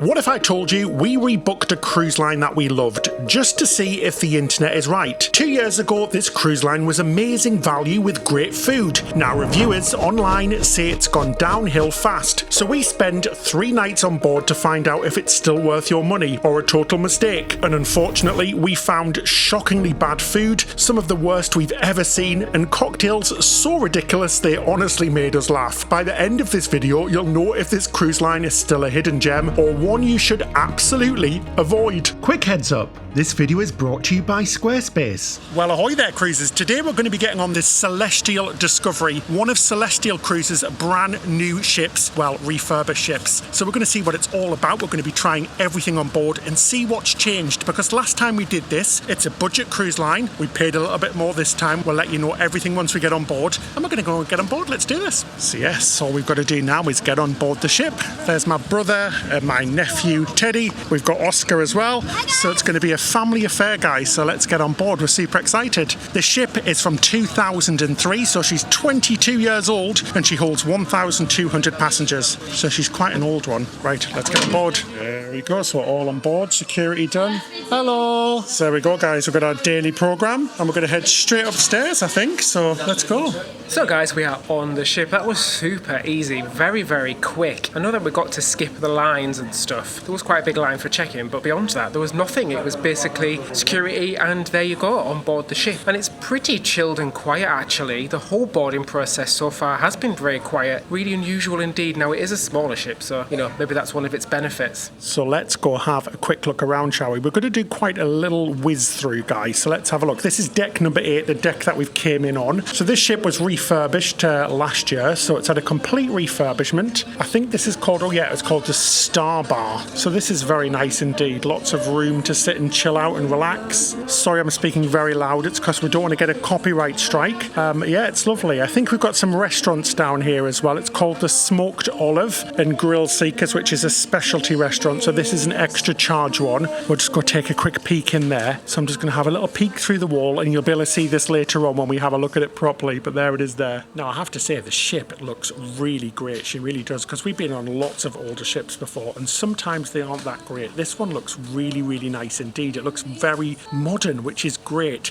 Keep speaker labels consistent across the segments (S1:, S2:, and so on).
S1: What if I told you we rebooked a cruise line that we loved, just to see if the internet is right? 2 years ago, this cruise line was amazing value with great food. Now reviewers online say it's gone downhill fast, so we spend 3 nights on board to find out if it's still worth your money or a total mistake. And unfortunately, we found shockingly bad food, some of the worst we've ever seen, and cocktails so ridiculous they honestly made us laugh. By the end of this video, you'll know if this cruise line is still a hidden gem or one you should absolutely avoid. Quick heads up, this video is brought to you by Squarespace. Well, ahoy there cruisers. Today we're going to be getting on this Celestial Discovery, one of Celestial Cruises' brand new ships, well, refurbished ships. So we're going to see what it's all about. We're going to be trying everything on board and see what's changed, because last time we did this, it's a budget cruise line. We paid a little bit more this time. We'll let you know everything once we get on board, and we're going to go and get on board. Let's do this. So yes, all we've got to do now is get on board the ship. There's my brother and my nephew Teddy. We've got Oscar as well. So it's going to be a family affair, guys. So let's get on board. We're super excited. The ship is from 2003, so she's 22 years old and she holds 1,200 passengers. So she's quite an old one. Right, let's get on board. There we go. So we're all on board. Security done. Hello. So there we go, guys. We've got our daily program and we're going to head straight upstairs, I think. So let's go.
S2: So guys, we are on the ship. That was super easy, very, very quick. I know that we got to skip the lines and stuff. There was quite a big line for check-in, but beyond that, there was nothing. It was basically security and there you go, on board the ship. And it's pretty chilled and quiet, actually. The whole boarding process so far has been very quiet. Really unusual indeed. Now, it is a smaller ship, so, you know, maybe that's one of its benefits.
S1: So let's go have a quick look around, shall we? We're going to do quite a little whiz through, guys. So let's have a look. This is deck number 8, the deck that we've came in on. So this ship was refurbished last year, so it's had a complete refurbishment. I think this is called, oh yeah, it's called the Star Bar. So this is very nice indeed. Lots of room to sit and chill out and relax. Sorry I'm speaking very loud. It's because we don't want to get a copyright strike. Yeah, it's lovely. I think we've got some restaurants down here as well. It's called the Smoked Olive and Grill Seekers, which is a specialty restaurant. So this is an extra charge one. We'll just go take a quick peek in there. So I'm just going to have a little peek through the wall and you'll be able to see this later on when we have a look at it properly. But there it is there. Now I have to say the ship looks really great. She really does, because we've been on lots of older ships before and sometimes they aren't that great. This one looks really, really nice indeed. It looks very modern, which is great.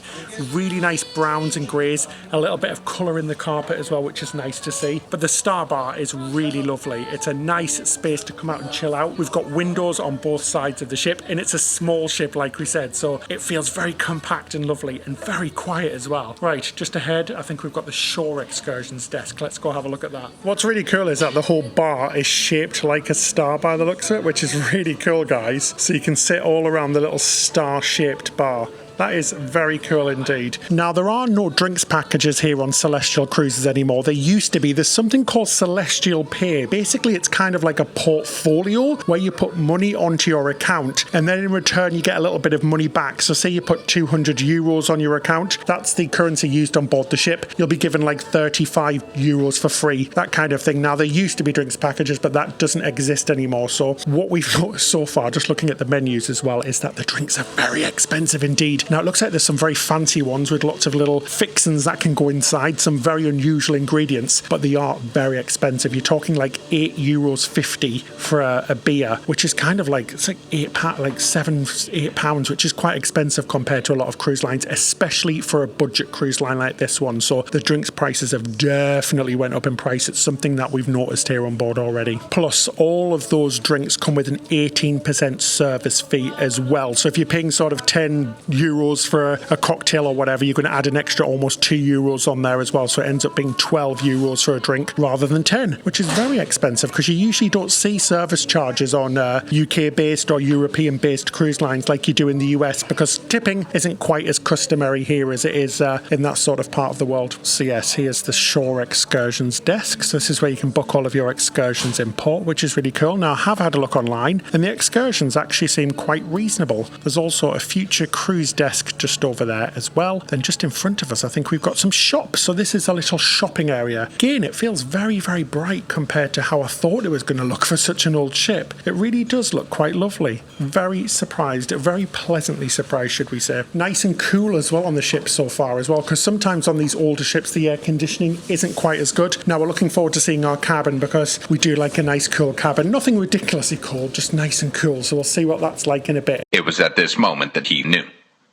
S1: Really nice browns and greys, a little bit of colour in the carpet as well, which is nice to see. But the Star Bar is really lovely. It's a nice space to come out and chill out. We've got windows on both sides of the ship and it's a small ship, like we said, so it feels very compact and lovely and very quiet as well. Right, just ahead, I think we've got the shore excursions desk. Let's go have a look at that. What's really cool is that the whole bar is shaped like a star by the looks of it, which is really cool, guys. So you can sit all around the little star-shaped bar. That is very cool indeed. Now, there are no drinks packages here on Celestial Cruises anymore. There used to be. There's something called Celestial Pay. Basically, it's kind of like a portfolio where you put money onto your account and then in return you get a little bit of money back. So say you put 200 euros on your account. That's the currency used on board the ship. You'll be given like 35 euros for free, that kind of thing. Now, there used to be drinks packages, but that doesn't exist anymore. So what we've noticed so far, just looking at the menus as well, is that the drinks are very expensive indeed. Now, it looks like there's some very fancy ones with lots of little fixins that can go inside, some very unusual ingredients, but they are very expensive. You're talking like €8.50 for a beer, which is kind of like, it's like £7-8, which is quite expensive compared to a lot of cruise lines, especially for a budget cruise line like this one. So the drinks prices have definitely went up in price. It's something that we've noticed here on board already. Plus, all of those drinks come with an 18% service fee as well. So if you're paying sort of €10 for a cocktail or whatever, you're going to add an extra almost €2 on there as well. So it ends up being €12 for a drink rather than 10, which is very expensive because you usually don't see service charges on UK-based or European-based cruise lines like you do in the US, because tipping isn't quite as customary here as it is in that sort of part of the world. So yes, here's the shore excursions desk. So this is where you can book all of your excursions in port, which is really cool. Now, I have had a look online and the excursions actually seem quite reasonable. There's also a future cruise desk desk just over there as well. Then just in front of us, I think we've got some shops. So this is a little shopping area. Again, it feels very, very bright compared to how I thought it was going to look for such an old ship. It really does look quite lovely. Very surprised, very pleasantly surprised, should we say. Nice and cool as well on the ship so far as well, because sometimes on these older ships the air conditioning isn't quite as good. Now we're looking forward to seeing our cabin, because we do like a nice cool cabin. Nothing ridiculously cold, just nice and cool. So we'll see what that's like in a bit.
S3: It was at this moment that he knew.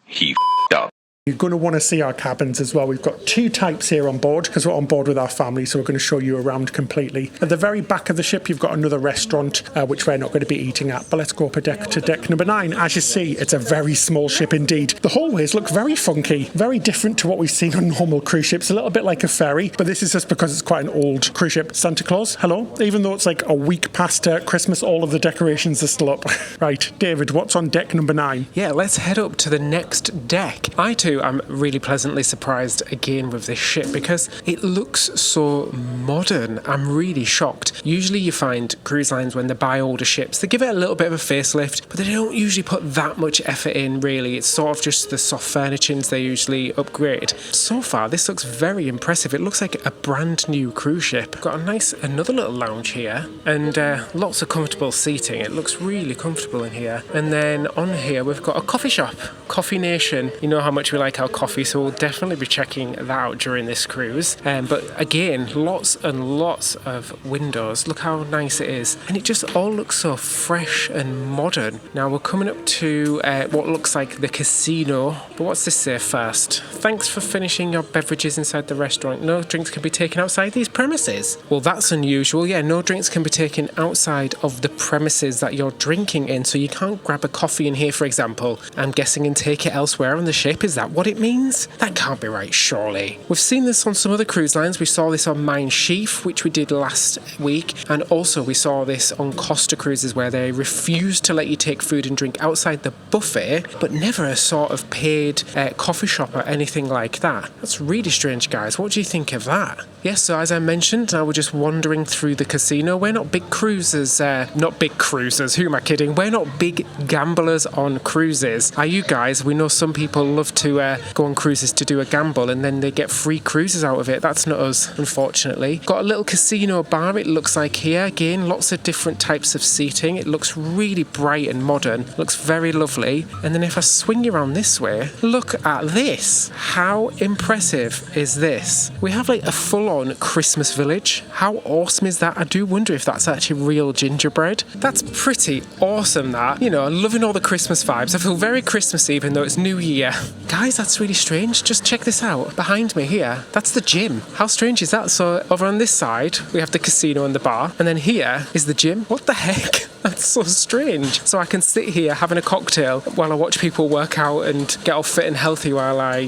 S3: He f***ed up.
S1: You're going to want to see our cabins as well. We've got two types here on board because we're on board with our family, so we're going to show you around completely. At the very back of the ship, you've got another restaurant, which we're not going to be eating at. But let's go up a deck to deck number 9. As you see, it's a very small ship indeed. The hallways look very funky, very different to what we've seen on normal cruise ships. A little bit like a ferry, but this is just because it's quite an old cruise ship. Santa Claus, hello. Even though it's like a week past Christmas, all of the decorations are still up. Right, David, what's on deck number 9?
S2: Yeah, let's head up to the next deck. I too am really pleasantly surprised again with this ship because it looks so modern. I'm really shocked. Usually you find cruise lines when they buy older ships, they give it a little bit of a facelift, but they don't usually put that much effort in really. It's sort of just the soft furnishings they usually upgrade. So far this looks very impressive. It looks like a brand new cruise ship. Got another little lounge here and lots of comfortable seating. It looks really comfortable in here. And then on here we've got a coffee shop, Coffee Nation. You know how much we like our coffee, so we'll definitely be checking that out during this cruise. But again, lots and lots of windows. Look how nice it is, and it just all looks so fresh and modern. Now we're coming up to what looks like the casino, but what's this say first? Thanks for finishing your beverages inside the restaurant. No drinks can be taken outside these premises. Well, that's unusual. Yeah, no drinks can be taken outside of the premises that you're drinking in, so you can't grab a coffee in here, for example, I'm guessing, and take it elsewhere on the ship. Is that what it means? That can't be right, surely. We've seen this on some other cruise lines. We saw this on Mein Schiff, which we did last week, and also we saw this on Costa Cruises where they refuse to let you take food and drink outside the buffet, but never a sort of paid coffee shop or anything like that. That's really strange, guys. What do you think of that? Yes, so as I mentioned, now we're just wandering through the casino. We're not big cruisers, who am I kidding? We're not big gamblers on cruises. Are you guys? We know some people love to go on cruises to do a gamble and then they get free cruises out of it. That's not us, unfortunately. Got a little casino bar, it looks like here. Again, lots of different types of seating. It looks really bright and modern. Looks very lovely. And then if I swing around this way, look at this. How impressive is this? We have like a full-on Christmas village. How awesome is that? I do wonder if that's actually real gingerbread. That's pretty awesome, that. You know, loving all the Christmas vibes. I feel very Christmassy even though it's New Year. Guys, that's really strange. Just check this out. Behind me here, that's the gym. How strange is that? So over on this side, we have the casino and the bar, and then here is the gym. What the heck? That's so strange. So I can sit here having a cocktail while I watch people work out and get all fit and healthy while I,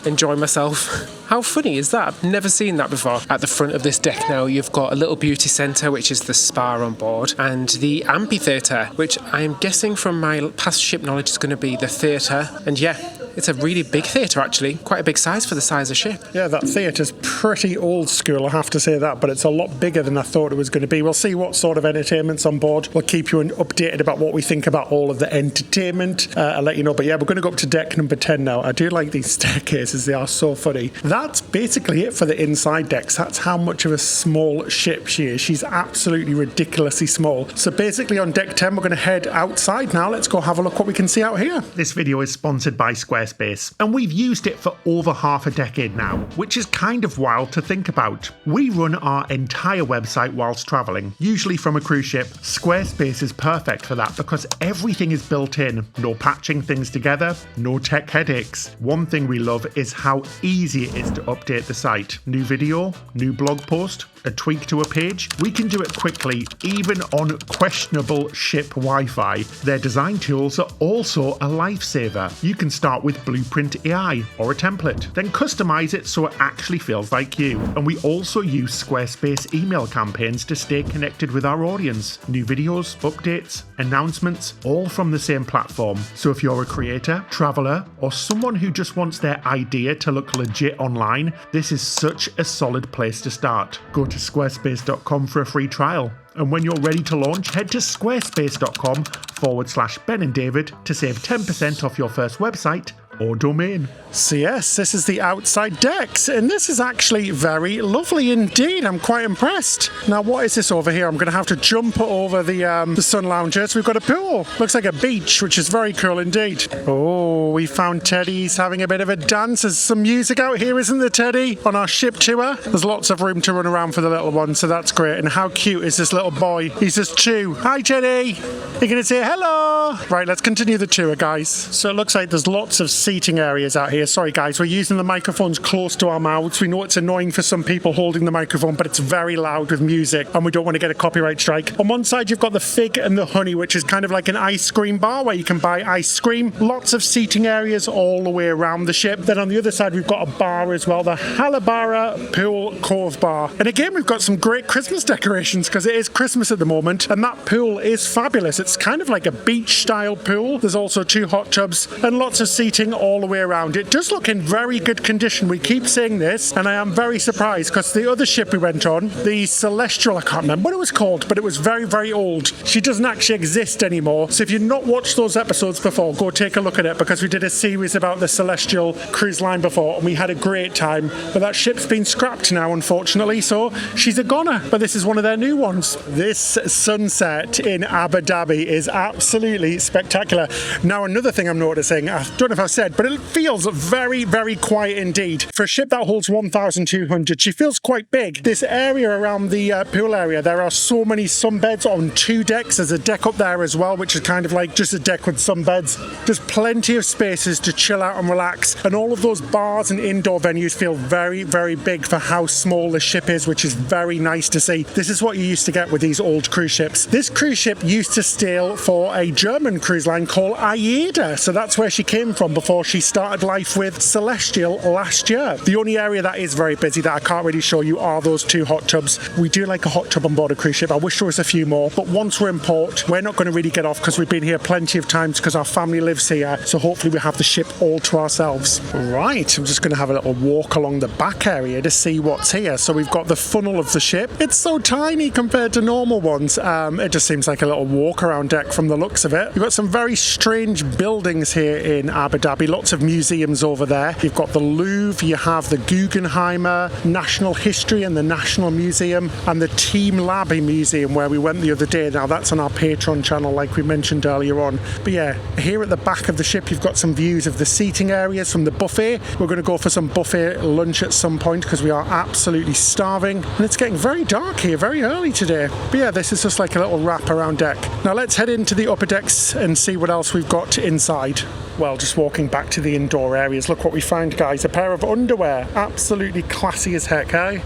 S2: enjoy myself. How funny is that? I've never seen that before. At the front of this deck now, you've got a little beauty centre, which is the spa on board, and the amphitheatre, which I'm guessing from my past ship knowledge is going to be the theatre. And yeah, it's a really big theatre actually, quite a big size for the size of ship.
S1: Yeah, that theatre's pretty old school, I have to say that, but it's a lot bigger than I thought it was going to be. We'll see what sort of entertainment's on board. We'll keep you updated about what we think about all of the entertainment. I'll let you know. But yeah, we're going to go up to deck number 10 now. I do like these staircases, they are so funny. That's basically it for the inside decks. That's how much of a small ship she is. She's absolutely ridiculously small. So basically on deck 10, we're going to head outside now. Let's go have a look what we can see out here. This video is sponsored by Squarespace, and we've used it for over half a decade now, which is kind of wild to think about. We run our entire website whilst traveling, usually from a cruise ship. Squarespace is perfect for that because everything is built in. No patching things together, no tech headaches. One thing we love is how easy it is to update the site. New video, new blog post, a tweak to a page. We can do it quickly, even on questionable ship Wi-Fi. Their design tools are also a lifesaver. You can start with Blueprint AI or a template, then customize it so it actually feels like you. And we also use Squarespace email campaigns to stay connected with our audience. New videos, updates, announcements, all from the same platform. So if you're a creator, traveler, or someone who just wants their idea to look legit online, this is such a solid place to start. Go to squarespace.com for a free trial. And when you're ready to launch, head to squarespace.com/Ben and David to save 10% off your first website or domain. So yes, this is the outside decks, and this is actually very lovely indeed. I'm quite impressed. Now, what is this over here? I'm going to have to jump over the sun lounger. So we've got a pool. Looks like a beach, which is very cool indeed. Oh, we found Teddy's having a bit of a dance. There's some music out here, isn't there, Teddy? On our ship tour. There's lots of room to run around for the little one, so that's great. And how cute is this little boy? He's just 2. Hi, Teddy. You're going to say hello. Right, let's continue the tour, guys. So it looks like there's lots of seating areas out here. Sorry guys, we're using the microphones close to our mouths. We know it's annoying for some people holding the microphone, but it's very loud with music and we don't want to get a copyright strike. On one side you've got the Fig and the Honey, which is kind of like an ice cream bar where you can buy ice cream. Lots of seating areas all the way around the ship. Then on the other side we've got a bar as well, the Halabara Pool Cove Bar. And again we've got some great Christmas decorations because it is Christmas at the moment and that pool is fabulous. It's kind of like a beach style pool. There's also 2 hot tubs and lots of seating all the way around. It does look in very good condition. We keep saying this and I am very surprised because the other ship we went on, the Celestial, I can't remember what it was called, but it was very, very old. She doesn't actually exist anymore. So if you've not watched those episodes before, go take a look at it because we did a series about the Celestial cruise line before and we had a great time. But that ship's been scrapped now, unfortunately, so she's a goner. But this is one of their new ones. This sunset in Abu Dhabi is absolutely spectacular. Now, another thing I'm noticing, I don't know if I've said, but it feels very, very quiet indeed. For a ship that holds 1,200, she feels quite big. This area around the pool area, there are so many sunbeds on 2 decks. There's a deck up there as well, which is kind of like just a deck with sunbeds. There's plenty of spaces to chill out and relax. And all of those bars and indoor venues feel very, very big for how small the ship is, which is very nice to see. This is what you used to get with these old cruise ships. This cruise ship used to sail for a German cruise line called AIDA. So that's where she came from before she started life with Celestial last year. The only area that is very busy that I can't really show you are those 2 hot tubs. We do like a hot tub on board a cruise ship. I wish there was a few more, but once we're in port, we're not going to really get off because we've been here plenty of times because our family lives here. So hopefully we have the ship all to ourselves. Right, I'm just going to have a little walk along the back area to see what's here. So we've got the funnel of the ship. It's so tiny compared to normal ones. It just seems like a little walk around deck from the looks of it. You've got some very strange buildings here in Abu Dhabi. Lots of museums over there. You've got the Louvre, you have the Guggenheimer, National History and the National Museum, and the Team Labby Museum where we went the other day. Now that's on our Patreon channel like we mentioned earlier on. But yeah, here at the back of the ship you've got some views of the seating areas from the buffet. We're going to go for some buffet lunch at some point because we are absolutely starving. And it's getting very dark here, very early today. But yeah, this is just like a little wrap around deck. Now let's head into the upper decks and see what else we've got inside. Well, just walking back to the indoor areas, look what we found, guys. A pair of underwear. Absolutely classy as heck, eh?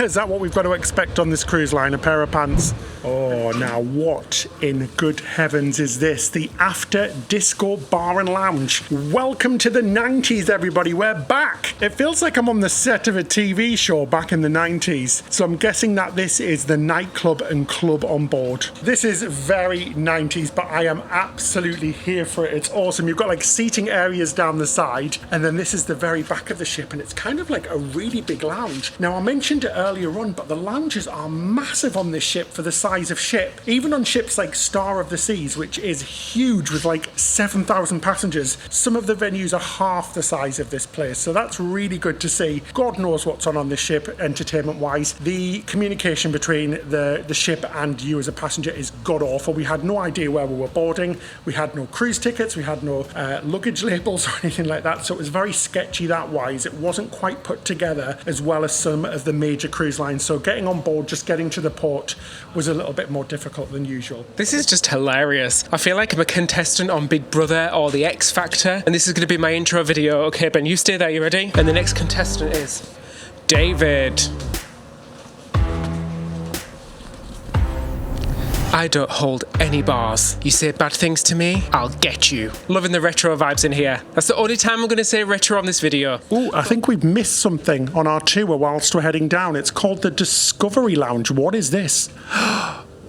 S1: Is that what we've got to expect on this cruise line? A pair of pants? Oh, now what in good heavens is this? The After Disco Bar and Lounge. Welcome to the 90s, everybody. We're back. It feels like I'm on the set of a TV show back in the 90s. So I'm guessing that this is the nightclub and club on board. This is very 90s, but I am absolutely here for it. It's awesome. You've got like seating areas down the side, and then this is the very back of the ship, and it's kind of like a really big lounge. Now, I mentioned it earlier on, but the lounges are massive on this ship for the size of ship. Even on ships like Star of the Seas, which is huge with like 7,000 passengers, some of the venues are half the size of this place, so that's really good to see. God knows what's on this ship entertainment wise. The communication between the ship and you as a passenger is god awful. We had no idea where we were boarding, we had no cruise tickets, we had no luggage labels or anything like that, so it was very sketchy that wise. It wasn't quite put together as well as some of the major cruise lines, so getting on board, just getting to the port was a little bit more difficult than usual.
S2: This is just hilarious. I feel like I'm a contestant on Big Brother or The X Factor, and this is going to be my intro video. Okay, Ben, you stay there, you ready? And the next contestant is David. I don't hold any bars. You say bad things to me, I'll get you. Loving the retro vibes in here. That's the only time I'm going to say retro on this video.
S1: Ooh, I think we've missed something on our tour whilst we're heading down. It's called the Discovery Lounge. What is this?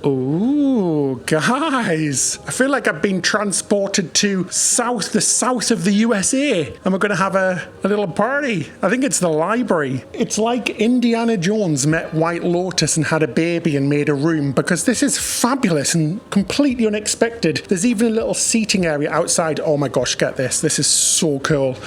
S1: Ooh, guys, I feel like I've been transported to the south of the USA, and we're going to have a little party. I think it's the library. It's like Indiana Jones met White Lotus and had a baby and made a room, because this is fabulous and completely unexpected. There's even a little seating area outside. Oh my gosh, get this. This is so cool.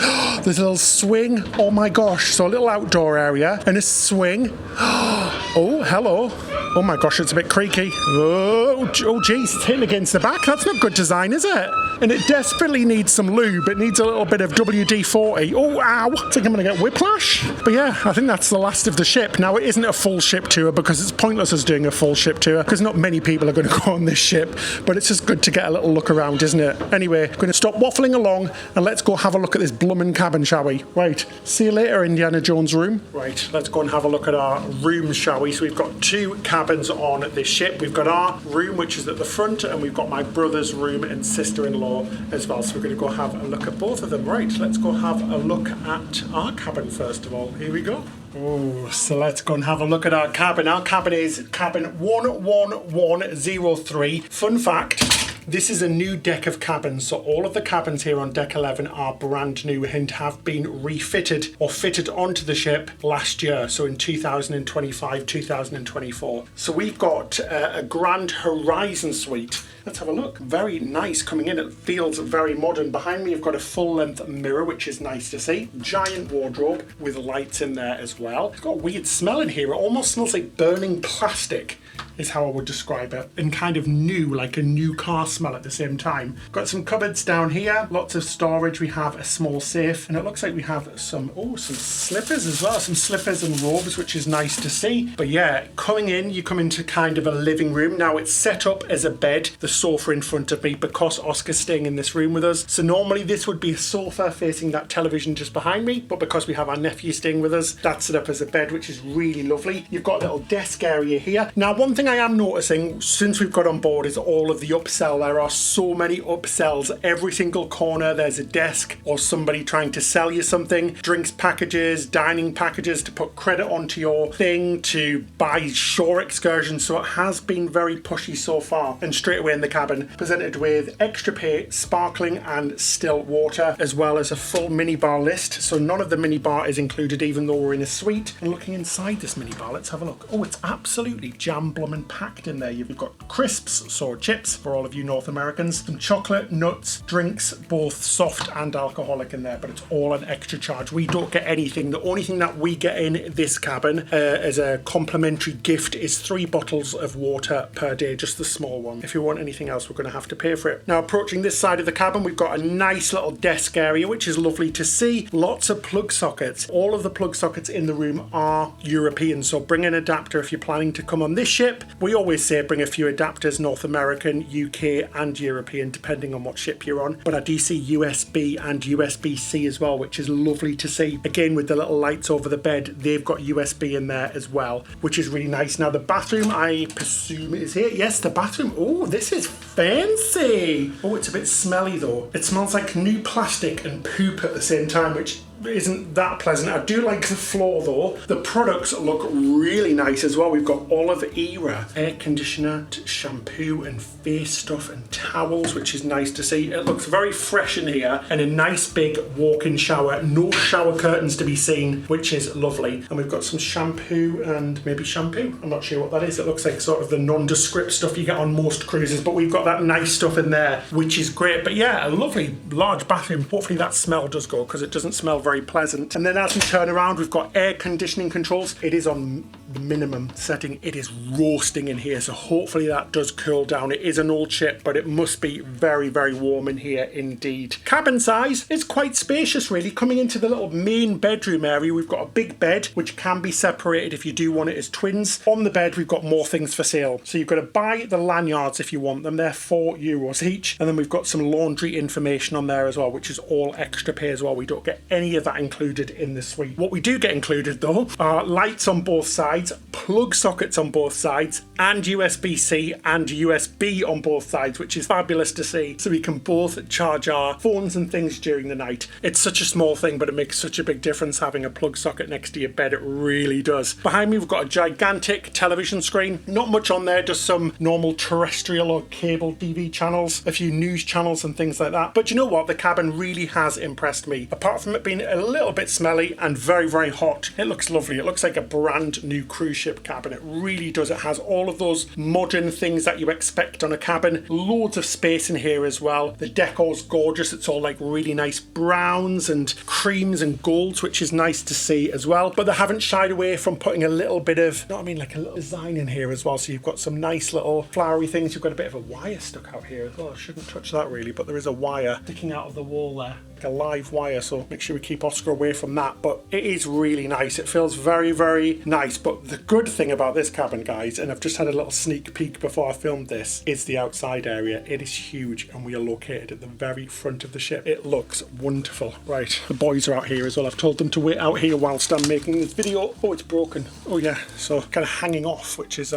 S1: There's a little swing. Oh my gosh. So a little outdoor area and a swing. Oh, hello. Oh my gosh, it's a bit creaky. Oh geez, it's hitting against the back. That's not good design, is it? And it desperately needs some lube. It needs a little bit of WD-40. Oh, ow. I think I'm going to get whiplash. But yeah, I think that's the last of the ship. Now, it isn't a full ship tour, because it's pointless us doing a full ship tour, because not many people are going to go on this ship. But it's just good to get a little look around, isn't it? Anyway, going to stop waffling along and let's go have a look at this bloomin' cabin, shall we? Right. See you later, Indiana Jones room. Right, let's go and have a look at our room, shall we? So we've got 2 cabins on this ship. We've got our room, which is at the front, and we've got my brother's room and sister-in-law as well. So we're going to go have a look at both of them. Right, let's go have a look at our cabin first of all. Here we go. Oh, so let's go and have a look at our cabin. Our cabin is cabin 11103. Fun fact, this is a new deck of cabins, so all of the cabins here on deck 11 are brand new and have been refitted or fitted onto the ship last year, so in 2025, 2024. So we've got a Grand Horizon suite. Let's have a look. Very nice coming in. It feels very modern. Behind me, you've got a full-length mirror, which is nice to see. Giant wardrobe with lights in there as well. It's got a weird smell in here. It almost smells like burning plastic, is how I would describe it, and kind of new, like a new car smell at the same time. Got some cupboards down here, lots of storage. We have a small safe, and it looks like we have some slippers as well, some slippers and robes, which is nice to see. But yeah, coming in, you come into kind of a living room. Now it's set up as a bed, the sofa in front of me, because Oscar's staying in this room with us. So normally this would be a sofa facing that television just behind me, but because we have our nephew staying with us, that's set up as a bed, which is really lovely. You've got a little desk area here. Now, one thing I am noticing since we've got on board is all of the upsell. There are so many upsells. Every single corner there's a desk or somebody trying to sell you something. Drinks packages, dining packages to put credit onto your thing, to buy shore excursions. So it has been very pushy so far. And straight away in the cabin, presented with extra pay, sparkling and still water, as well as a full minibar list. So none of the minibar is included, even though we're in a suite. And looking inside this minibar, let's have a look. Oh, it's absolutely jam bloomin' packed in there. You've got crisps, so chips for all of you North Americans, some chocolate, nuts, drinks, both soft and alcoholic in there, but it's all an extra charge. We don't get anything. The only thing that we get in this cabin as a complimentary gift is 3 bottles of water per day, just the small one. If you want anything else, we're going to have to pay for it. Now, approaching this side of the cabin, we've got a nice little desk area, which is lovely to see. Lots of plug sockets. All of the plug sockets in the room are European, so bring an adapter if you're planning to come on this ship. We always say bring a few adapters, North American, UK and European, depending on what ship you're on. But I do see USB and USB-C as well, which is lovely to see. Again, with the little lights over the bed, they've got USB in there as well, which is really nice. Now, the bathroom, I presume, is here. Yes, the bathroom. Oh, this is fancy. Oh, it's a bit smelly though. It smells like new plastic and poop at the same time, which isn't that pleasant. I do like the floor though. The products look really nice as well. We've got olive era air conditioner, shampoo and face stuff and towels, which is nice to see. It looks very fresh in here, and a nice big walk-in shower. No shower curtains to be seen, which is lovely. And we've got some shampoo and maybe shampoo. I'm not sure what that is. It looks like sort of the nondescript stuff you get on most cruises, but we've got that nice stuff in there, which is great. But yeah, a lovely large bathroom. Hopefully that smell does go, because it doesn't smell very pleasant. And then as we turn around, we've got air conditioning controls. It is on the minimum setting. It is roasting in here, so hopefully that does cool down. It is an old ship, but it must be very, very warm in here indeed. Cabin size is quite spacious really. Coming into the little main bedroom area, we've got a big bed which can be separated if you do want it as twins. On the bed we've got more things for sale, so you've got to buy the lanyards if you want them. They're €4 each, and then we've got some laundry information on there as well, which is all extra pay as well. We don't get any any of that included in the suite. What we do get included though are lights on both sides, plug sockets on both sides, and USB-C and USB on both sides, which is fabulous to see, so we can both charge our phones and things during the night. It's such a small thing, but it makes such a big difference having a plug socket next to your bed. It really does. Behind me we've got a gigantic television screen. Not much on there, just some normal terrestrial or cable TV channels, a few news channels and things like that. But you know what? The cabin really has impressed me. Apart from it being a little bit smelly and very, very hot, it looks lovely. It looks like a brand new cruise ship cabin. It really does. It has all of those modern things that you expect on a cabin. Loads of space in here as well. The decor's gorgeous. It's all like really nice browns and creams and golds, which is nice to see as well. But they haven't shied away from putting a little bit of, you know what I mean, like a little design in here as well. So you've got some nice little flowery things. You've got a bit of a wire stuck out here as well. I shouldn't touch that really, but there is a wire sticking out of the wall there, like a live wire, so make sure we keep Oscar away from that. But it is really nice. It feels very, very nice. But the good thing about this cabin, guys, and I've just had a little sneak peek before I filmed this, is the outside area. It is huge, and we are located at the very front of the ship. It looks wonderful. Right, the boys are out here as well. I've told them to wait out here whilst I'm making this video. Oh, it's broken. Oh yeah, so kind of hanging off, which is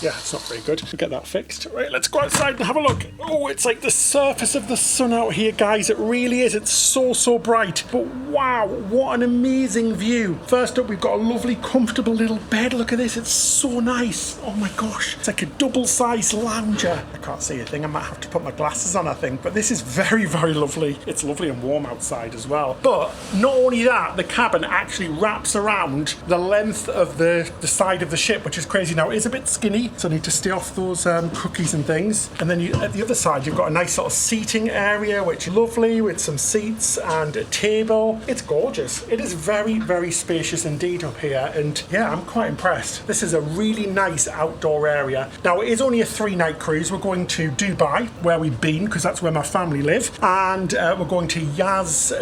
S1: yeah, it's not very good. We'll get that fixed. Right, let's go outside and have a look. Oh, it's like the surface of the sun out here, guys. It really is. It's so, so bright. But wow, what an amazing view. First up, we've got a lovely, comfortable little bed. Look at this. It's so nice. Oh my gosh. It's like a double-sized lounger. I can't see a thing. I might have to put my glasses on, I think. But this is very, very lovely. It's lovely and warm outside as well. But not only that, the cabin actually wraps around the length of the side of the ship, which is crazy. Now, it is a bit skinny, so I need to stay off those cookies and things. And then at the other side, you've got a nice little seating area, which is lovely, with some seats and a table. It's gorgeous. It is very, very spacious indeed up here. And yeah, I'm quite impressed. This is a really nice outdoor area. Now, it is only a 3-night cruise. We're going to Dubai, where we've been, because that's where my family live. And we're going to Yas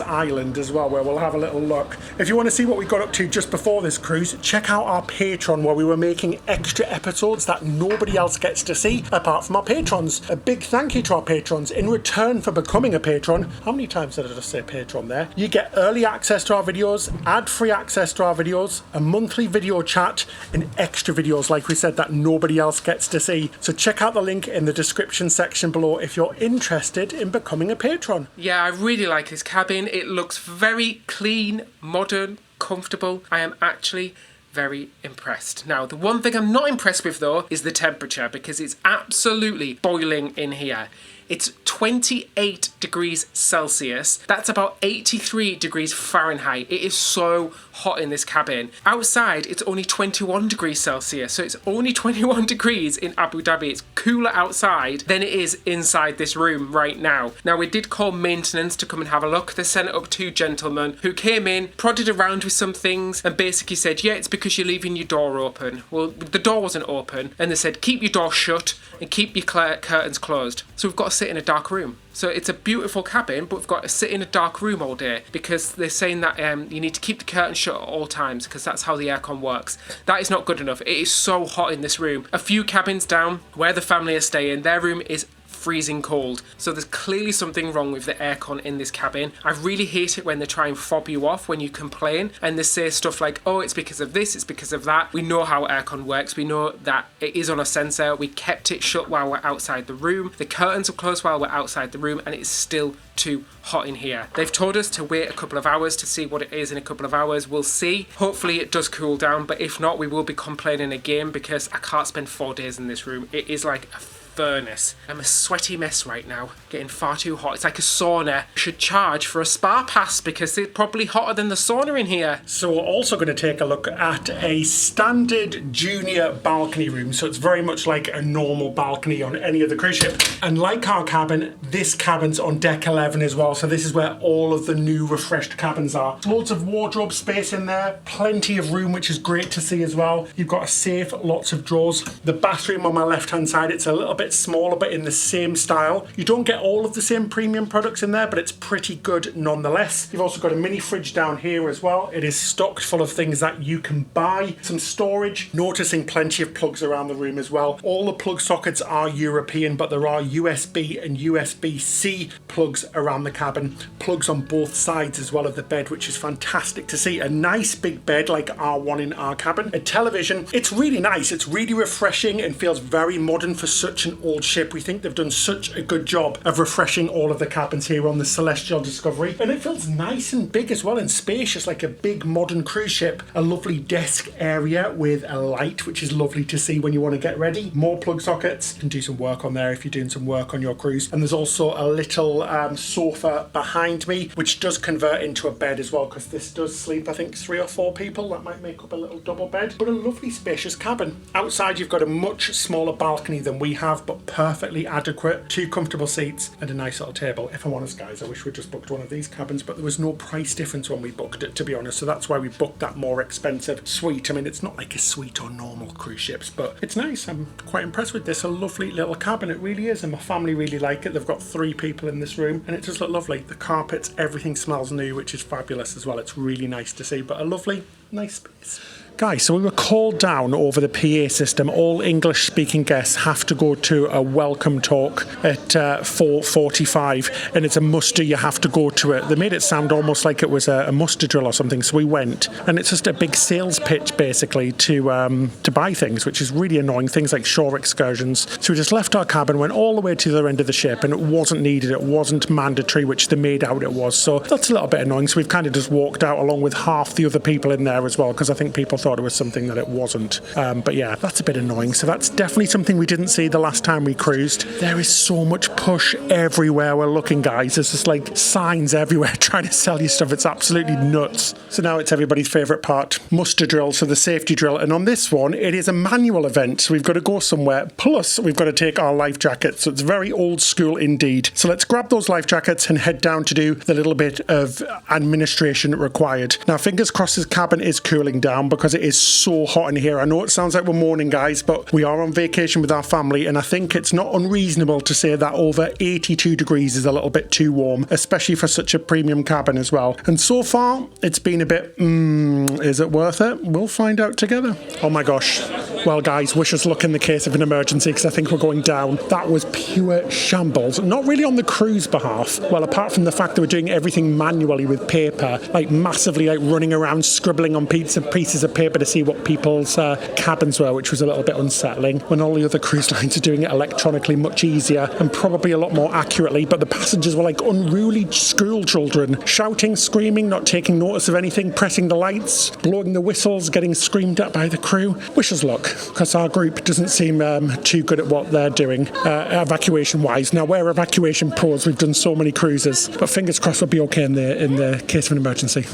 S1: Island as well, where we'll have a little look. If you want to see what we got up to just before this cruise, check out our Patreon, where we were making extra episodes that nobody else gets to see apart from our patrons. A big thank you to our patrons. In return for becoming a patron, how many times did I just say patron there? You get early access to our videos, ad-free access to our videos, a monthly video chat, and extra videos, like we said, that nobody else gets to see. So check out the link in the description section below if you're interested in becoming a patron.
S2: Yeah, I really like this cabin. It looks very clean, modern, comfortable. I am actually very impressed. Now, the one thing I'm not impressed with though is the temperature, because it's absolutely boiling in here. It's 28 degrees Celsius. That's about 83 degrees Fahrenheit. It is so hot in this cabin. Outside, it's only 21 degrees Celsius. So it's only 21 degrees in Abu Dhabi. It's cooler outside than it is inside this room right now. Now, we did call maintenance to come and have a look. They sent up 2 gentlemen who came in, prodded around with some things, and basically said, yeah, it's because you're leaving your door open. Well, the door wasn't open, and they said, keep your door shut and keep your curtains closed. So we've got to sit in a dark room. So it's a beautiful cabin, but we've got to sit in a dark room all day, because they're saying that you need to keep the curtains shut at all times, because that's how the aircon works. That is not good enough. It is so hot in this room. A few cabins down, where the family are staying, their room is freezing cold. So there's clearly something wrong with the aircon in this cabin. I really hate it when they try and fob you off when you complain, and they say stuff like, oh, it's because of this, it's because of that. We know how aircon works. We know that it is on a sensor. We kept it shut while we're outside the room. The curtains are closed while we're outside the room, and it's still too hot in here. They've told us to wait a couple of hours to see what it is in a couple of hours. We'll see. Hopefully it does cool down, but if not, we will be complaining again, because I can't spend 4 days in this room. It is like a furnace. I'm a sweaty mess right now, getting far too hot. It's like a sauna. I should charge for a spa pass, because it's probably hotter than the sauna in here.
S1: So we're also going to take a look at a standard junior balcony room. So it's very much like a normal balcony on any other cruise ship. And like our cabin, this cabin's on deck 11 as well. So this is where all of the new refreshed cabins are. Loads of wardrobe space in there, plenty of room, which is great to see as well. You've got a safe, lots of drawers. The bathroom on my left hand side, it's a little bit bit smaller, but in the same style. You don't get all of the same premium products in there, but it's pretty good nonetheless. You've also got a mini fridge down here as well. It is stocked full of things that you can buy. Some storage. Noticing plenty of plugs around the room as well. All the plug sockets are European, but there are USB and USB-C plugs around the cabin. Plugs on both sides as well of the bed, which is fantastic to see. A nice big bed like our one in our cabin. A television. It's really nice. It's really refreshing and feels very modern for such an old ship. We think they've done such a good job of refreshing all of the cabins here on the Celestial Discovery. And it feels nice and big as well and spacious, like a big modern cruise ship. A lovely desk area with a light, which is lovely to see when you want to get ready. More plug sockets. You can do some work on there if you're doing some work on your cruise. And there's also a little sofa behind me, which does convert into a bed as well, because this does sleep, I think, 3 or 4 people. That might make up a little double bed. But a lovely spacious cabin. Outside you've got a much smaller balcony than we have, but perfectly adequate. 2 comfortable seats and a nice little table. If I'm honest, guys, I wish we'd just booked one of these cabins, but there was no price difference when we booked it, to be honest. So that's why we booked that more expensive suite. I mean, it's not like a suite on normal cruise ships, but it's nice. I'm quite impressed with this. A lovely little cabin, it really is, and my family really like it. They've got 3 people in this room, and it does look lovely. The carpets, everything smells new, which is fabulous as well. It's really nice to see, but a lovely, nice space. Guys, so we were called down over the PA system. All English-speaking guests have to go to a welcome talk at 4:45, and it's a muster. You have to go to it. They made it sound almost like it was a muster drill or something, so we went. And it's just a big sales pitch, basically, to buy things, which is really annoying, things like shore excursions. So we just left our cabin, went all the way to the other end of the ship, and it wasn't needed. It wasn't mandatory, which they made out it was. So that's a little bit annoying. So we've kind of just walked out along with half the other people in there as well, because I think people thought it was something that it wasn't. But yeah, that's a bit annoying. So that's definitely something we didn't see the last time we cruised. There is so much push everywhere we're looking, guys. There's just like signs everywhere trying to sell you stuff. It's absolutely nuts. So now it's everybody's favourite part, muster drill, so the safety drill. And on this one, it is a manual event. So we've got to go somewhere. Plus, we've got to take our life jackets. So it's very old school indeed. So let's grab those life jackets and head down to do the little bit of administration required. Now, fingers crossed this cabin is cooling down, because it is so hot in here. I know it sounds like we're mourning, guys, but we are on vacation with our family, and I think it's not unreasonable to say that over 82 degrees is a little bit too warm, especially for such a premium cabin as well. And so far, it's been a bit, is it worth it? We'll find out together. Oh my gosh. Well, guys, wish us luck in the case of an emergency, because I think we're going down. That was pure shambles. Not really on the cruise behalf. Well, apart from the fact that we're doing everything manually with paper, like massively like running around scribbling on pieces of paper to see what people's cabins were, which was a little bit unsettling, when all the other cruise lines are doing it electronically much easier and probably a lot more accurately. But the passengers were like unruly school children, shouting, screaming, not taking notice of anything, pressing the lights, blowing the whistles, getting screamed at by the crew. Wish us luck, because our group doesn't seem too good at what they're doing evacuation wise. Now, we're evacuation pros, we've done so many cruises, but fingers crossed we'll be okay in the case of an emergency.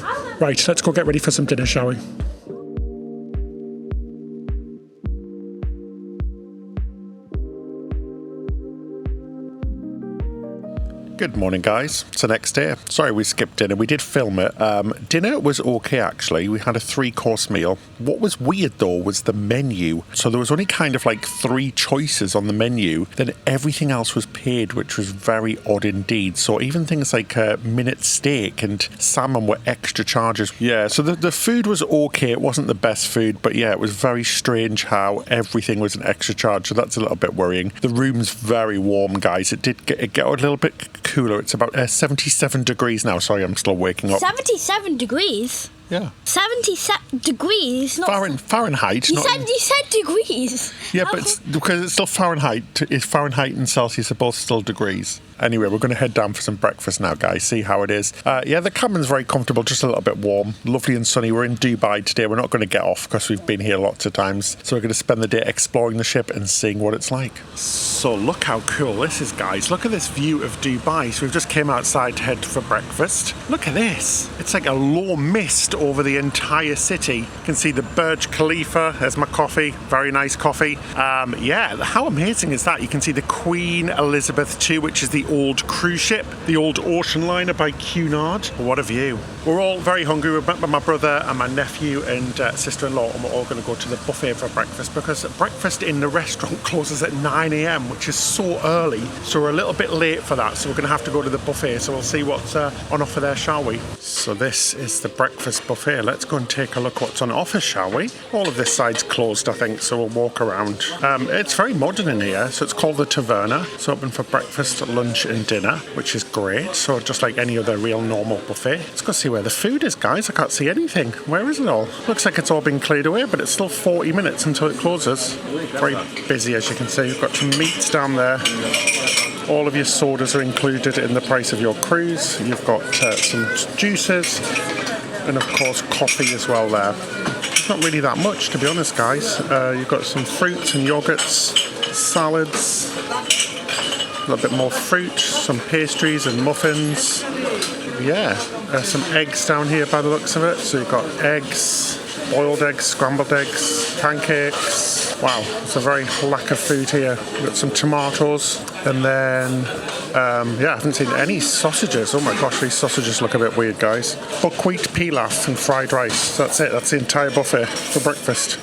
S1: Right, let's go get ready for some dinner, shall we? Good morning, guys. It's the next day. Sorry we skipped dinner. We did film it. Dinner was okay, actually. We had a 3-course meal. What was weird, though, was the menu. So there was only kind of like 3 choices on the menu. Then everything else was paid, which was very odd indeed. So even things like minute steak and salmon were extra charges. Yeah, so the food was okay. It wasn't the best food, but yeah, it was very strange how everything was an extra charge. So that's a little bit worrying. The room's very warm, guys. It did get a little bit cooler. It's about 77 degrees now. Sorry, I'm still waking up.
S4: 77 degrees?
S1: Yeah.
S4: 77 degrees? Not
S1: Fahrenheit.
S4: You said degrees.
S1: Yeah, but because it's still Fahrenheit. Fahrenheit and Celsius are both still degrees. Anyway, we're going to head down for some breakfast now, guys. See how it is. Yeah, the cabin's very comfortable, just a little bit warm. Lovely and sunny. We're in Dubai today. We're not going to get off because we've been here lots of times. So we're going to spend the day exploring the ship and seeing what it's like. So look how cool this is, guys. Look at this view of Dubai. So we've just came outside to head for breakfast. Look at this. It's like a low mist over the entire city. You can see the Burj Khalifa. There's my coffee. Very nice coffee. Yeah, how amazing is that? You can see the Queen Elizabeth II, which is the old cruise ship, the old ocean liner by Cunard. What a view. We're all very hungry. We've met with my brother and my nephew and sister-in-law, and we're all going to go to the buffet for breakfast because breakfast in the restaurant closes at 9 a.m, which is so early. So we're a little bit late for that, so we're going to have to go to the buffet. So we'll see what's on offer there, shall we? So this is the breakfast buffet. Let's go and take a look what's on offer, shall we? All of this side's closed, I think, so we'll walk around. It's very modern in here, so it's called the Taverna. It's open for breakfast, lunch and dinner, which is great. So just like any other real normal buffet. Let's go see where the food is, guys. I can't see anything. Where is it all? Looks like it's all been cleared away, but it's still 40 minutes until it closes. Very busy, as you can see. We've got some meats down there. All of your sodas are included in the price of your cruise. You've got some juices and, of course, coffee as well there. It's not really that much, to be honest, guys. You've got some fruits and yogurts, salads, a little bit more fruit, some pastries and muffins. Yeah, some eggs down here by the looks of it. So you've got eggs, boiled eggs, scrambled eggs, pancakes. Wow, it's a very lack of food here. We've got some tomatoes, and then I haven't seen any sausages. Oh my gosh, these sausages look a bit weird, guys. Buckwheat pilaf and fried rice. That's it. That's the entire buffet for breakfast.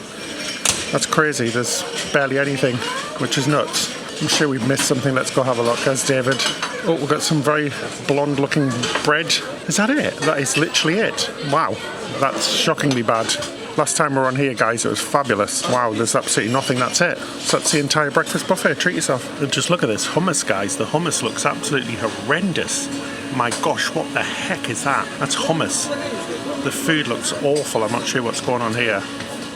S1: That's crazy. There's barely anything, which is nuts. I'm sure we've missed something. Let's go have a look. There's David. Oh, we've got some very blonde-looking bread. Is that it? That is literally it. Wow, that's shockingly bad. Last time we were on here, guys, it was fabulous. Wow, there's absolutely nothing. That's it. So that's the entire breakfast buffet. Treat yourself. And just look at this hummus, guys. The hummus looks absolutely horrendous. My gosh, what the heck is that? That's hummus. The food looks awful. I'm not sure what's going on here.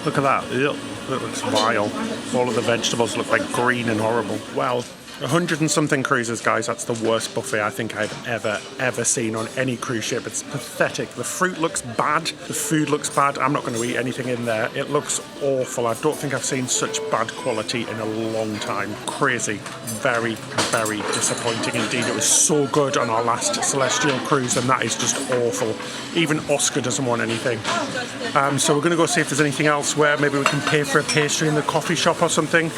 S1: Look at that. Ew. It looks vile. All of the vegetables look like green and horrible. Well, 100 and something cruises, guys. That's the worst buffet I think I've ever seen on any cruise ship. It's pathetic. The fruit looks bad. The food looks bad. I'm not going to eat anything in there. It looks awful. I don't think I've seen such bad quality in a long time. Crazy. Very, very disappointing indeed. It was so good on our last Celestial cruise, and that is just awful. Even Oscar doesn't want anything. So we're going to go see if there's anything else where maybe we can pay for a pastry in the coffee shop or something.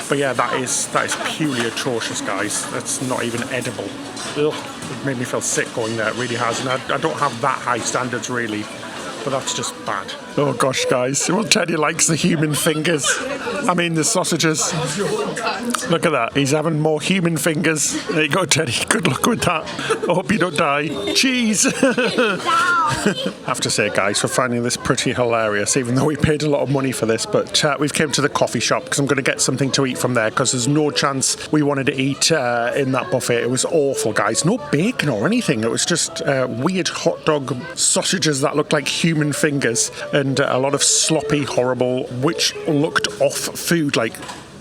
S1: But yeah, that is purely atrocious, guys. That's not even edible. Ugh. It made me feel sick going there. It really has. And I don't have that high standards, really. But that's just bad. Oh gosh, guys. Well, Teddy likes the human fingers. I mean, the sausages. Look at that. He's having more human fingers. There you go, Teddy. Good luck with that. I hope you don't die. Cheese. I have to say, guys, we're finding this pretty hilarious, even though we paid a lot of money for this. But we've came to the coffee shop because I'm going to get something to eat from there because there's no chance we wanted to eat in that buffet. It was awful, guys. No bacon or anything. It was just weird hot dog sausages that looked like human fingers and a lot of sloppy, horrible, which looked off food, like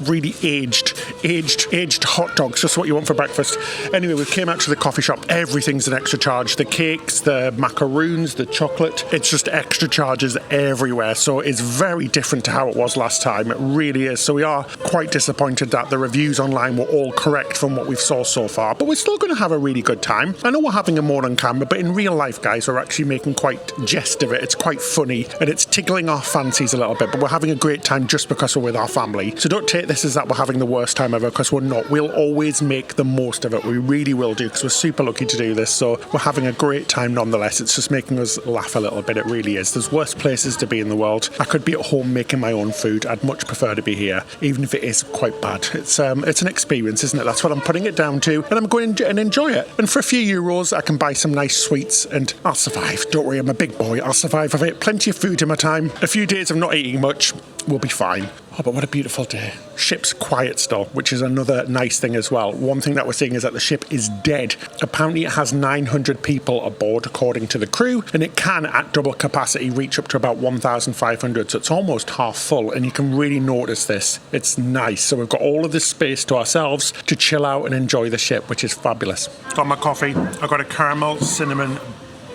S1: really aged hot dogs, just what you want for breakfast. Anyway, we came out to the coffee shop. Everything's an extra charge. The cakes, the macaroons, the chocolate, it's just extra charges everywhere. So it's very different to how it was last time. It really is. So we are quite disappointed that the reviews online were all correct from what we've saw so far, but we're still going to have a really good time. I know we're having a more on camera, but in real life, guys, we're actually making quite jest of it. It's quite funny and it's tickling our fancies a little bit, but we're having a great time just because we're with our family. So don't take this as that we're having the worst time ever, because we're not. We'll always make the most of it. We really will do, because we're super lucky to do this. So we're having a great time nonetheless. It's just making us laugh a little bit. It really is. There's worse places to be in the world. I could be at home making my own food. I'd much prefer to be here, even if it is quite bad. It's an experience, isn't it? That's what I'm putting it down to, and I'm going and enjoy it. And for a few euros, I can buy some nice sweets, and I'll survive. Don't worry, I'm a big boy. I'll survive with it. Plenty of food in my time. A few days of not eating much. We'll be fine. Oh, but what a beautiful day. Ship's quiet still, which is another nice thing as well. One thing that we're seeing is that the ship is dead. Apparently it has 900 people aboard, according to the crew, and it can, at double capacity, reach up to about 1,500, so it's almost half full, and you can really notice this. It's nice. So we've got all of this space to ourselves to chill out and enjoy the ship, which is fabulous. Got my coffee. I've got a caramel cinnamon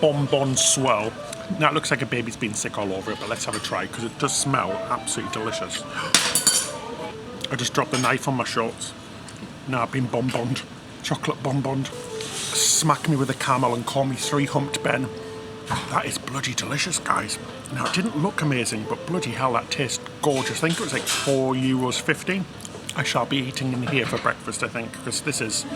S1: bonbon swirl. Now it looks like a baby's been sick all over it, but let's have a try, because it does smell absolutely delicious. I just dropped the knife on my shorts. Now I've been bonboned. Chocolate bonboned. Smack me with a camel and call me three-humped Ben. That is bloody delicious, guys. Now it didn't look amazing, but bloody hell, that tastes gorgeous. I think it was like €4.50. I shall be eating in here for breakfast, I think, because this is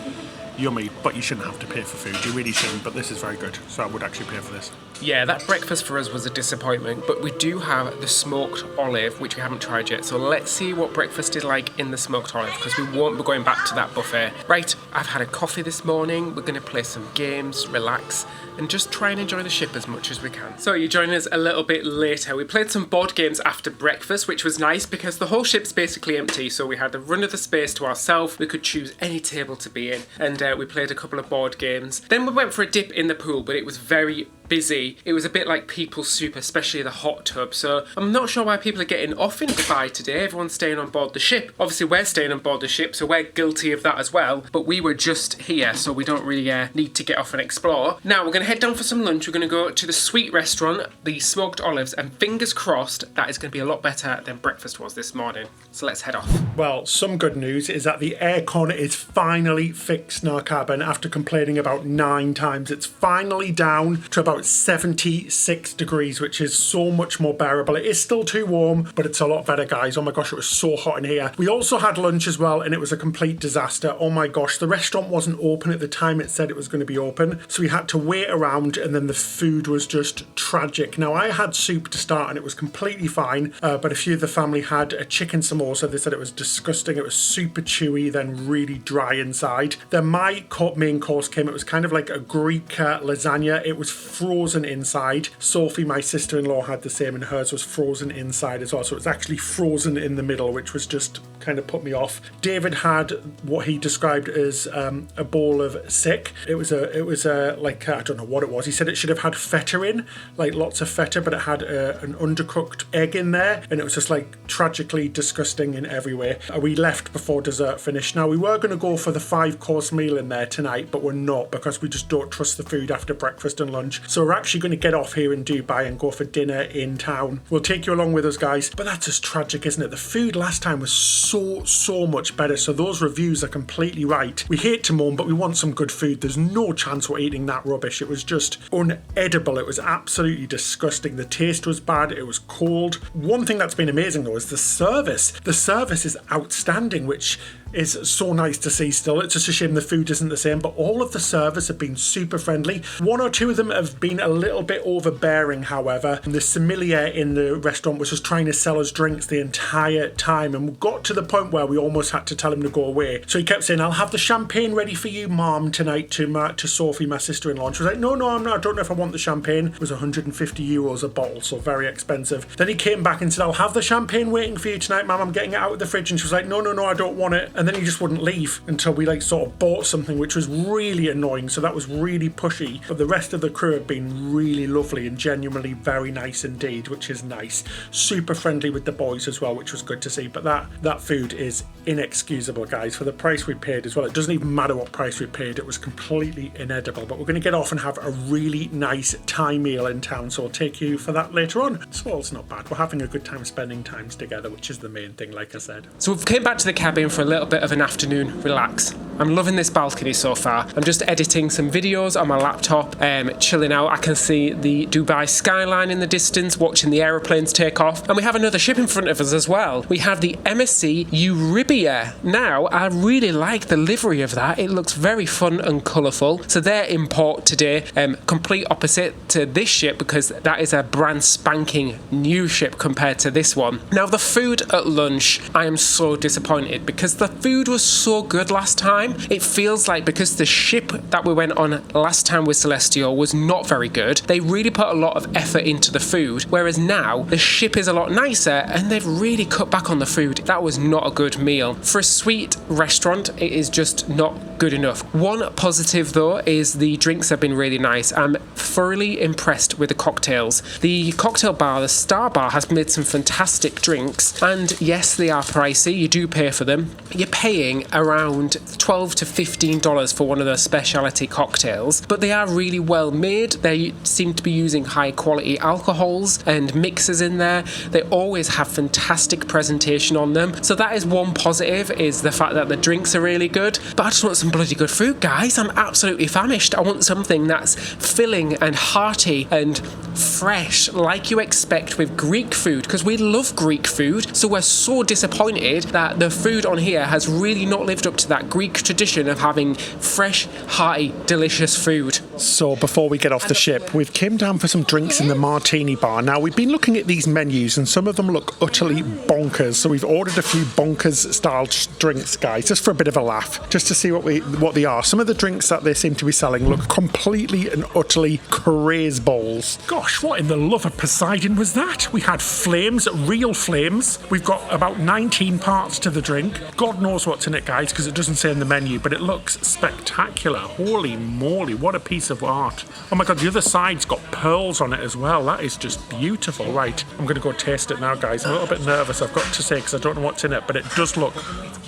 S1: yummy, but you shouldn't have to pay for food. You really shouldn't, but this is very good. So I would actually pay for this.
S2: Yeah, that breakfast for us was a disappointment, but we do have the smoked olive, which we haven't tried yet. So let's see what breakfast is like in the smoked olive, because we won't be going back to that buffet. Right, I've had a coffee this morning. We're going to play some games, relax, and just try and enjoy the ship as much as we can. So you're joining us a little bit later. We played some board games after breakfast, which was nice because the whole ship's basically empty. So we had the run of the space to ourselves. We could choose any table to be in, and we played a couple of board games. Then we went for a dip in the pool, but it was very busy. It was a bit like people's soup, especially the hot tub. So I'm not sure why people are getting off in Dubai today. Everyone's staying on board the ship. Obviously we're staying on board the ship, so we're guilty of that as well. But we were just here, so we don't really need to get off and explore. Now we're going to head down for some lunch. We're going to go to the sweet restaurant, the smoked olives, and fingers crossed that is going to be a lot better than breakfast was this morning. So let's head off.
S1: Well, some good news is that the aircon is finally fixed in our cabin after complaining about 9 times. It's finally down to about 76 degrees, which is so much more bearable. It is still too warm, but it's a lot better, guys. Oh my gosh, it was so hot in here. We also had lunch as well, and it was a complete disaster. Oh my gosh, the restaurant wasn't open at the time it said it was going to be open, so we had to wait around, and then the food was just tragic. Now, I had soup to start, and it was completely fine, but a few of the family had a chicken samosa. They said it was disgusting. It was super chewy, then really dry inside. Then my main course came. It was kind of like a Greek lasagna. It was frozen inside. Sophie, my sister-in-law, had the same, and hers was frozen inside as well. So it was actually frozen in the middle, which was just kind of put me off. David had what he described as a bowl of sick. It was like, I don't know what it was. He said it should have had feta in, like lots of feta, but it had an undercooked egg in there, and it was just like tragically disgusting in every way. We left before dessert finished. Now, we were going to go for the 5-course meal in there tonight, but we're not, because we just don't trust the food after breakfast and lunch. So we're actually going to get off here in Dubai and go for dinner in town. We'll take you along with us, guys, but that's just tragic, isn't it? The food last time was so much better, so those reviews are completely right. We hate to moan, but we want some good food. There's no chance we're eating that rubbish. It was just unedible. It was absolutely disgusting. The taste was bad. It was cold. One thing that's been amazing, though, is the service. The service is outstanding, which is so nice to see still. It's just a shame the food isn't the same, but all of the servers have been super friendly. 1 or 2 of them have been a little bit overbearing, however. And the sommelier in the restaurant was just trying to sell us drinks the entire time, and we got to the point where we almost had to tell him to go away. So he kept saying, "I'll have the champagne ready for you, Mom, tonight," to Sophie, my sister-in-law. And she was like, no, I'm not. I don't know if I want the champagne. It was 150 euros a bottle, so very expensive. Then he came back and said, "I'll have the champagne waiting for you tonight, Mum. I'm getting it out of the fridge." And she was like, no, I don't want it. And then he just wouldn't leave until we like sort of bought something, which was really annoying. So that was really pushy. But the rest of the crew have been really lovely and genuinely very nice indeed, which is nice. Super friendly with the boys as well, which was good to see. But that food is inexcusable, guys, for the price we paid as well. It doesn't even matter what price we paid. It was completely inedible. But we're going to get off and have a really nice Thai meal in town, so I'll take you for that later on. So it's not bad. We're having a good time spending times together, which is the main thing, like I said.
S2: So we've came back to the cabin for a little bit of an afternoon relax. I'm loving this balcony so far. I'm just editing some videos on my laptop, chilling out. I can see the Dubai skyline in the distance, watching the aeroplanes take off. And we have another ship in front of us as well. We have the MSC Euribia. Now, I really like the livery of that. It looks very fun and colourful. So they're in port today, complete opposite to this ship, because that is a brand spanking new ship compared to this one. Now, the food at lunch, I am so disappointed because the food was so good last time. It feels like because the ship that we went on last time with Celestial was not very good, they really put a lot of effort into the food, whereas now the ship is a lot nicer and they've really cut back on the food. That was not a good meal. For a sweet restaurant, it is just not good enough. One positive though is the drinks have been really nice. I'm thoroughly impressed with the cocktails. The cocktail bar, the Star Bar, has made some fantastic drinks, and yes, they are pricey. You do pay for them. You're paying around $12 to $15 for one of their specialty cocktails, but they are really well made. They seem to be using high quality alcohols and mixers in there. They always have fantastic presentation on them. So that is one positive, is the fact that the drinks are really good. But I just want some bloody good food, guys. I'm absolutely famished. I want something that's filling and hearty and fresh, like you expect with Greek food, because we love Greek food. So we're so disappointed that the food on here has really not lived up to that Greek tradition of having fresh, hearty, delicious food.
S1: So before we get off the ship, we've came down for some drinks in the Martini Bar. Now, we've been looking at these menus and some of them look utterly bonkers. So we've ordered a few bonkers-style drinks, guys, just for a bit of a laugh, just to see what they are. Some of the drinks that they seem to be selling look completely and utterly craze balls. Gosh, what in the love of Poseidon was that? We had flames, real flames. We've got about 19 parts to the drink. God knows what's in it, guys, because it doesn't say in the menu, but it looks spectacular. Holy moly, what a piece of art. Oh my God, the other side's got pearls on it as well. That is just beautiful. Right, I'm going to go taste it now, guys. I'm a little bit nervous, I've got to say, because I don't know what's in it, but it does look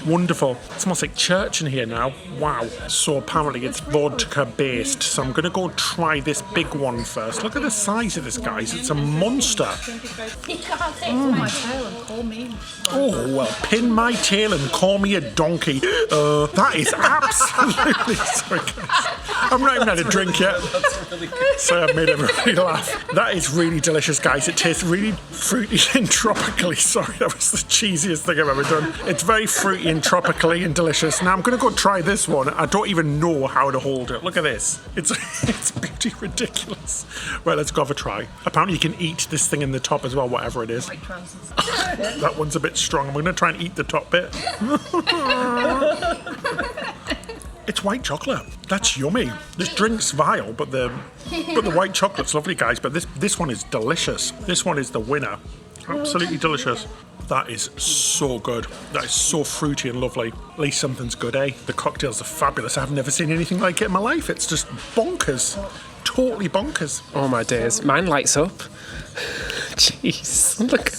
S1: wonderful. It smells like church in here now. Wow. So apparently it's vodka based, so I'm going to go try this big one first. Look at the size of this, guys. It's a monster. Oh, well, pin my tail and call me a donkey. That is absolutely... Sorry, guys. I've not even had a drink yet. So I've made everybody laugh. That is really delicious, guys. It tastes really fruity and tropically. Sorry, that was the cheesiest thing I've ever done. It's very fruity and tropically and delicious. Now I'm going to go try this one. I don't even know how to hold it. Look at this. It's bloody ridiculous. Right, let's go have a try. Apparently you can eat this thing in the top as well, whatever it is. That one's a bit strong. I'm going to try and eat the top bit. It's white chocolate. That's yummy. This drink's vile, but the white chocolate's lovely, guys. But this one is delicious. This one is the winner. Absolutely delicious. That is so good. That is so fruity and lovely. At least something's good, eh? The cocktails are fabulous. I've never seen anything like it in my life. It's just bonkers. Totally bonkers.
S2: Oh my days. Mine lights up. Jeez. Look.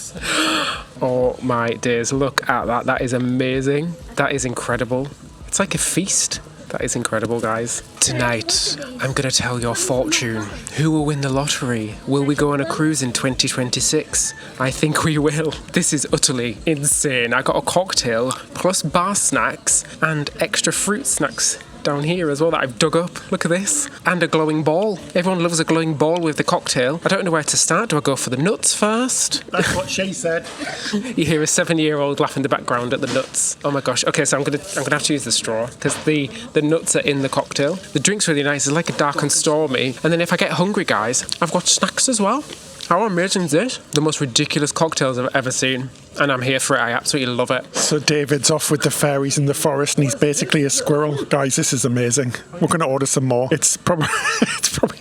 S2: Oh my days. Look at that. That is amazing. That is incredible. It's like a feast. That is incredible, guys. Tonight, I'm going to tell your fortune. Who will win the lottery? Will we go on a cruise in 2026? I think we will. This is utterly insane. I got a cocktail plus bar snacks and extra fruit snacks down here as well that I've dug up. Look at this. And a glowing ball. Everyone loves a glowing ball with the cocktail. I don't know where to start. Do I go for the nuts first?
S1: That's what she said.
S2: You hear a 7-year-old laugh in the background at the nuts. Oh my gosh. Okay, so I'm gonna have to use the straw because the nuts are in the cocktail. The drink's really nice. It's like a dark and stormy. And then if I get hungry, guys, I've got snacks as well. How amazing is this? The most ridiculous cocktails I've ever seen. And I'm here for it. I absolutely love it.
S1: So David's off with the fairies in the forest and he's basically a squirrel. Guys, this is amazing. We're going to order some more. It's probably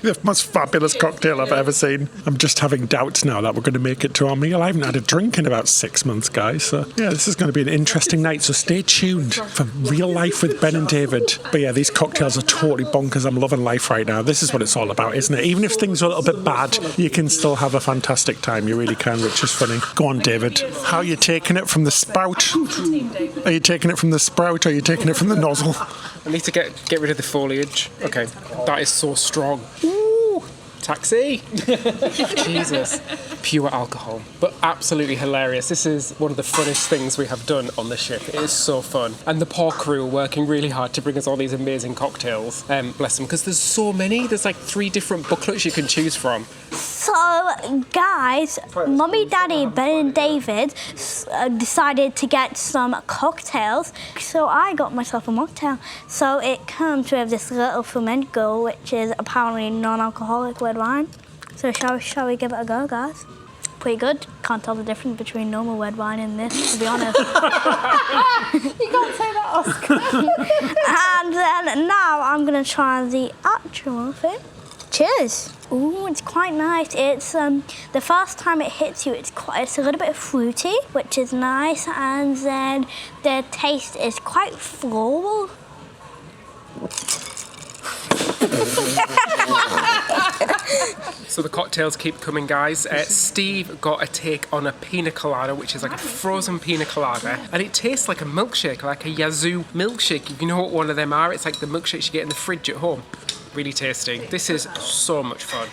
S1: the most fabulous cocktail I've ever seen. I'm just having doubts now that we're going to make it to our meal. I haven't had a drink in about 6 months, guys. So yeah, this is going to be an interesting night. So stay tuned for Real Life with Ben and David. But yeah, these cocktails are totally bonkers. I'm loving life right now. This is what it's all about, isn't it? Even if things are a little bit bad, you can still have a fantastic time. You really can, which is funny. Go on, David. How are you taking it from the spout? Are you taking it from the sprout or are you taking it from the nozzle?
S2: I need to get rid of the foliage. Okay, that is so strong. Ooh, taxi. Jesus. Pure alcohol, but absolutely hilarious. This is one of the funnest things we have done on the ship. It is so fun. And the poor crew are working really hard to bring us all these amazing cocktails. Bless them, because there's so many. There's like 3 different booklets you can choose from.
S4: So, guys, Mummy, Daddy, Ben and David decided to get some cocktails. So I got myself a mocktail. So it comes with this little flamenco, which is apparently non-alcoholic red wine. So shall we give it a go, guys? Pretty good. Can't tell the difference between normal red wine and this, to be honest.
S5: You can't say that, Oscar.
S4: And then now I'm going to try the actual thing. Cheers. Ooh, it's quite nice. It's the first time it hits you, it's a little bit fruity, which is nice, and then the taste is quite floral.
S2: So the cocktails keep coming, guys. Steve got a take on a pina colada, which is like a frozen pina colada, and it tastes like a milkshake, like a Yazoo milkshake. If you know what one of them are, it's like the milkshakes you get in the fridge at home. Really tasty. This is so much fun.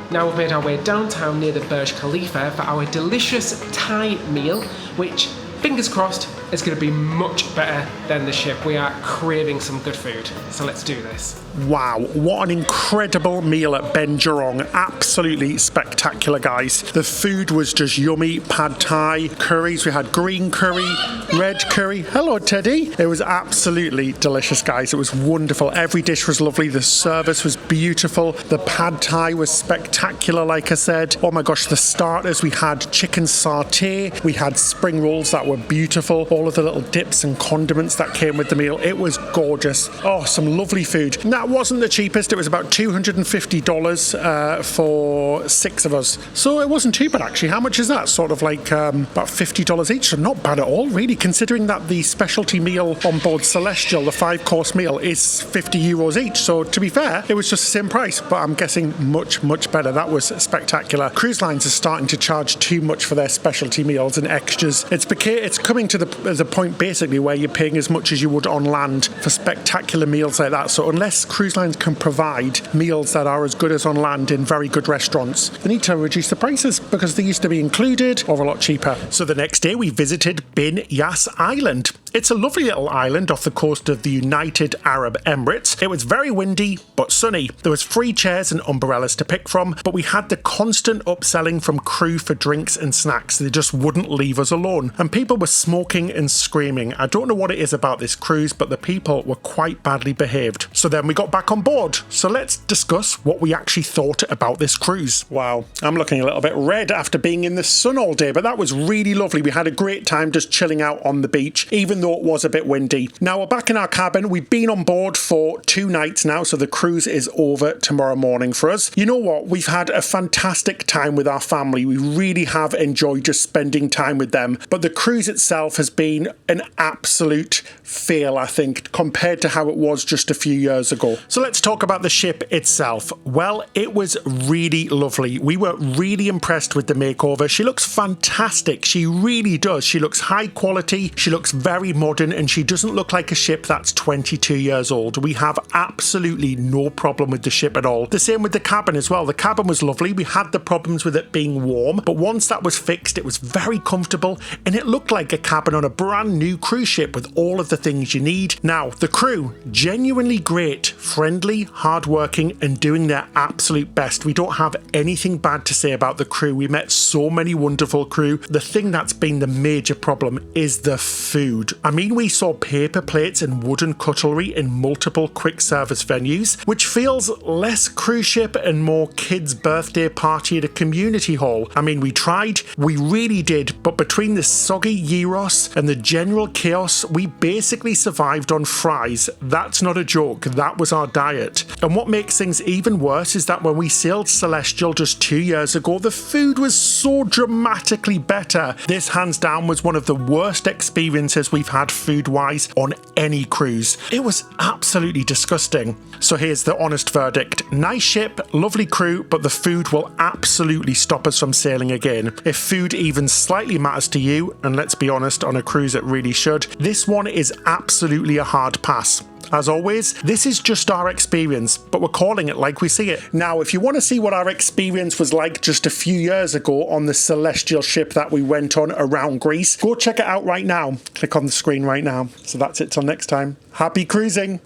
S2: Now we've made our way downtown near the Burj Khalifa for our delicious Thai meal, which, fingers crossed, is going to be much better than the ship. We are craving some good food, so let's do this.
S1: Wow, what an incredible meal at Ben Jurong. Absolutely spectacular, guys. The food was just yummy. Pad Thai, curries. We had green curry, red curry. Hello, Teddy. It was absolutely delicious, guys. It was wonderful. Every dish was lovely. The service was beautiful. The Pad Thai was spectacular, like I said. Oh my gosh, the starters. We had chicken satay. We had spring rolls that were beautiful. All of the little dips and condiments that came with the meal. It was gorgeous. Oh, some lovely food. Now, that wasn't the cheapest. It was about $250 for 6 of us. So it wasn't too bad, actually. How much is that? Sort of like about $50 each. So not bad at all, really, considering that the specialty meal on board Celestial, the 5-course meal, is 50 euros each. So to be fair, it was just the same price, but I'm guessing much, much better. That was spectacular. Cruise lines are starting to charge too much for their specialty meals and extras. It's coming to the point, basically, where you're paying as much as you would on land for spectacular meals like that. So unless cruise lines can provide meals that are as good as on land in very good restaurants, they need to reduce the prices because they used to be included or a lot cheaper. So the next day we visited Bin Yas Island. It's a lovely little island off the coast of the United Arab Emirates. It was very windy but sunny. There was free chairs and umbrellas to pick from, but we had the constant upselling from crew for drinks and snacks. They just wouldn't leave us alone. And people were smoking and screaming. I don't know what it is about this cruise, but the people were quite badly behaved. So then we got back on board. So let's discuss what we actually thought about this cruise. Wow, I'm looking a little bit red after being in the sun all day, but that was really lovely. We had a great time just chilling out on the beach, even though it was a bit windy. Now we're back in our cabin. We've been on board for 2 nights now, so the cruise is over tomorrow morning for us. You know what? We've had a fantastic time with our family. We really have enjoyed just spending time with them, but the cruise itself has been an absolute fail, I think, compared to how it was just a few years ago. So let's talk about the ship itself. Well, it was really lovely. We were really impressed with the makeover. She looks fantastic. She really does. She looks high quality. She looks very modern, and she doesn't look like a ship that's 22 years old. We have absolutely no problem with the ship at all. The same with the cabin as well. The cabin was lovely. We had the problems with it being warm, but once that was fixed, it was very comfortable, and it looked like a cabin on a brand new cruise ship with all of the things you need. Now, the crew, genuinely great, friendly, hardworking, and doing their absolute best. We don't have anything bad to say about the crew. We met so many wonderful crew. The thing that's been the major problem is the food. I mean, we saw paper plates and wooden cutlery in multiple quick service venues, which feels less cruise ship and more kids' birthday party at a community hall. I mean, we tried, we really did, but between the soggy gyros and the general chaos, we basically survived on fries. That's not a joke. That was our diet. And what makes things even worse is that when we sailed Celestial just 2 years ago, the food was so dramatically better. This, hands down, was one of the worst experiences we've had food-wise on any cruise. It was absolutely disgusting. So here's the honest verdict. Nice ship, lovely crew, but the food will absolutely stop us from sailing again. If food even slightly matters to you, and let's be honest, on a cruise it really should, this one is absolutely a hard pass. As always, this is just our experience, but we're calling it like we see it. Now, if you want to see what our experience was like just a few years ago on the Celestial ship that we went on around Greece, go check it out right now. Click on the screen right now. So that's it till next time. Happy cruising!